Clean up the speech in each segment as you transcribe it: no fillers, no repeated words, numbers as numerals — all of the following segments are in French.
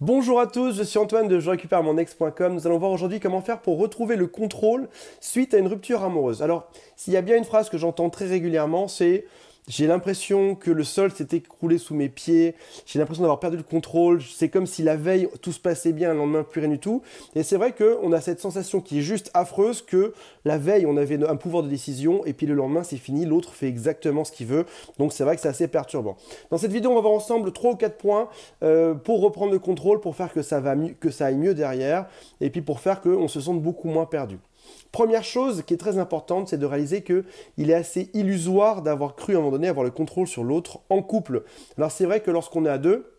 Bonjour à tous, je suis Antoine de je récupère mon ex.com. Nous allons voir aujourd'hui comment faire pour retrouver le contrôle suite à une rupture amoureuse. Alors, s'il y a bien une phrase que j'entends très régulièrement, c'est j'ai l'impression que le sol s'est écroulé sous mes pieds, j'ai l'impression d'avoir perdu le contrôle, c'est comme si la veille tout se passait bien, le lendemain plus rien du tout. Et c'est vrai qu'on a cette sensation qui est juste affreuse que la veille on avait un pouvoir de décision et puis le lendemain c'est fini, l'autre fait exactement ce qu'il veut. Donc c'est vrai que c'est assez perturbant. Dans cette vidéo on va voir ensemble 3 ou 4 points pour reprendre le contrôle, pour faire que ça aille mieux derrière et puis pour faire qu'on se sente beaucoup moins perdu. Première chose qui est très importante, c'est de réaliser qu'il est assez illusoire d'avoir cru à un moment donné avoir le contrôle sur l'autre en couple. Alors c'est vrai que lorsqu'on est à deux,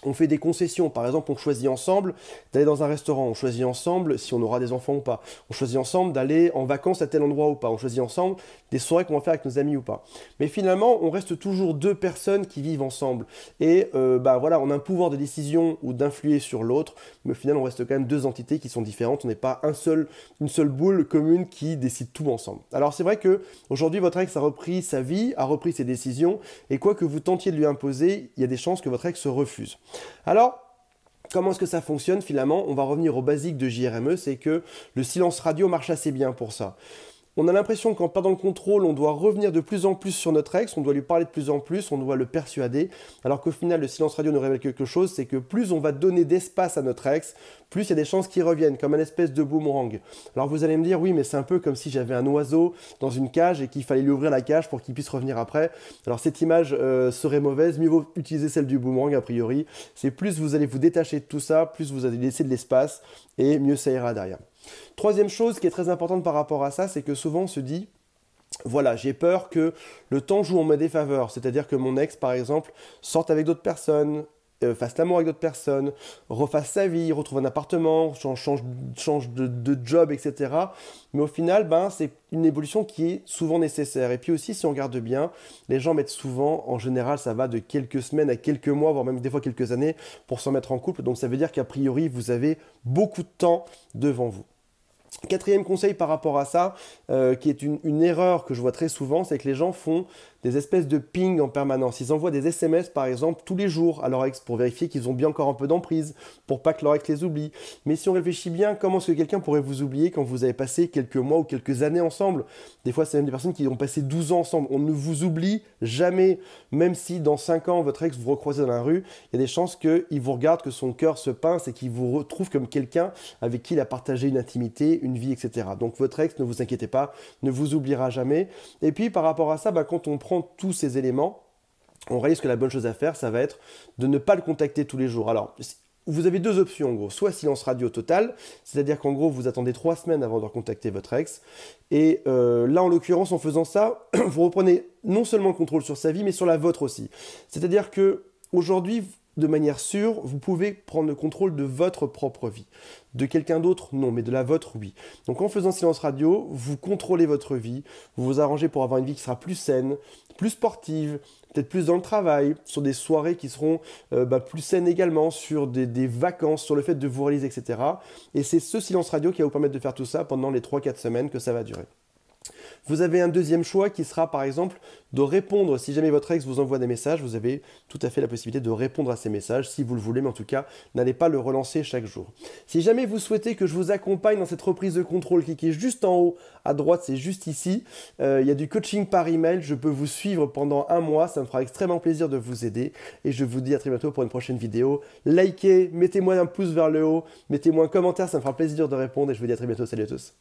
on fait des concessions. Par exemple, on choisit ensemble d'aller dans un restaurant. On choisit ensemble si on aura des enfants ou pas. On choisit ensemble d'aller en vacances à tel endroit ou pas. On choisit ensemble des soirées qu'on va faire avec nos amis ou pas. Mais finalement, on reste toujours deux personnes qui vivent ensemble. Et voilà, on a un pouvoir de décision ou d'influer sur l'autre. Mais au final, on reste quand même deux entités qui sont différentes. On n'est pas une seule boule commune qui décide tout ensemble. Alors c'est vrai que aujourd'hui, votre ex a repris sa vie, a repris ses décisions. Et quoi que vous tentiez de lui imposer, il y a des chances que votre ex se refuse. Alors, comment est-ce que ça fonctionne finalement? On va revenir au basique de JRME, c'est que le silence radio marche assez bien pour ça. On a l'impression qu'en perdant le contrôle, on doit revenir de plus en plus sur notre ex, on doit lui parler de plus en plus, on doit le persuader, alors qu'au final, le silence radio nous révèle quelque chose, c'est que plus on va donner d'espace à notre ex, plus il y a des chances qu'il revienne, comme un espèce de boomerang. Alors vous allez me dire, oui, mais c'est un peu comme si j'avais un oiseau dans une cage et qu'il fallait lui ouvrir la cage pour qu'il puisse revenir après. Alors cette image serait mauvaise, mieux vaut utiliser celle du boomerang a priori. C'est plus vous allez vous détacher de tout ça, plus vous allez laisser de l'espace, et mieux ça ira derrière. Troisième chose qui est très importante par rapport à ça, c'est que souvent on se dit, voilà, j'ai peur que le temps joue en ma défaveur, c'est-à-dire que mon ex, par exemple, sorte avec d'autres personnes, fasse l'amour avec d'autres personnes, refasse sa vie, retrouve un appartement, change de job, etc. Mais au final, c'est une évolution qui est souvent nécessaire. Et puis aussi, si on regarde bien, les gens mettent souvent, en général, ça va de quelques semaines à quelques mois, voire même des fois quelques années, pour s'en mettre en couple. Donc ça veut dire qu'a priori, vous avez beaucoup de temps devant vous. Quatrième conseil par rapport à ça, qui est une erreur que je vois très souvent, c'est que les gens font des espèces de ping en permanence. Ils envoient des SMS par exemple tous les jours à leur ex pour vérifier qu'ils ont bien encore un peu d'emprise, pour pas que leur ex les oublie. Mais si on réfléchit bien, comment est-ce que quelqu'un pourrait vous oublier quand vous avez passé quelques mois ou quelques années ensemble? Des fois, c'est même des personnes qui ont passé 12 ans ensemble. On ne vous oublie jamais, même si dans 5 ans, votre ex vous recroisez dans la rue, il y a des chances qu'il vous regarde, que son cœur se pince et qu'il vous retrouve comme quelqu'un avec qui il a partagé une intimité, une vie, etc. Donc votre ex, ne vous inquiétez pas, ne vous oubliera jamais. Et puis par rapport à ça, quand on prend tous ces éléments, on réalise que la bonne chose à faire, ça va être de ne pas le contacter tous les jours. Alors, vous avez deux options en gros, soit silence radio total, c'est-à-dire qu'en gros vous attendez 3 semaines avant de recontacter votre ex, et là en l'occurrence en faisant ça, vous reprenez non seulement le contrôle sur sa vie, mais sur la vôtre aussi. C'est-à-dire que aujourd'hui, de manière sûre, vous pouvez prendre le contrôle de votre propre vie. De quelqu'un d'autre, non, mais de la vôtre, oui. Donc en faisant silence radio, vous contrôlez votre vie, vous vous arrangez pour avoir une vie qui sera plus saine, plus sportive, peut-être plus dans le travail, sur des soirées qui seront plus saines également, sur des vacances, sur le fait de vous réaliser, etc. Et c'est ce silence radio qui va vous permettre de faire tout ça pendant les 3-4 semaines que ça va durer. Vous avez un deuxième choix qui sera par exemple de répondre, si jamais votre ex vous envoie des messages, vous avez tout à fait la possibilité de répondre à ces messages si vous le voulez, mais en tout cas, n'allez pas le relancer chaque jour. Si jamais vous souhaitez que je vous accompagne dans cette reprise de contrôle, cliquez juste en haut à droite, c'est juste ici. Il y a du coaching par email, je peux vous suivre pendant 1 mois, ça me fera extrêmement plaisir de vous aider et je vous dis à très bientôt pour une prochaine vidéo. Likez, mettez-moi un pouce vers le haut, mettez-moi un commentaire, ça me fera plaisir de répondre et je vous dis à très bientôt, salut à tous.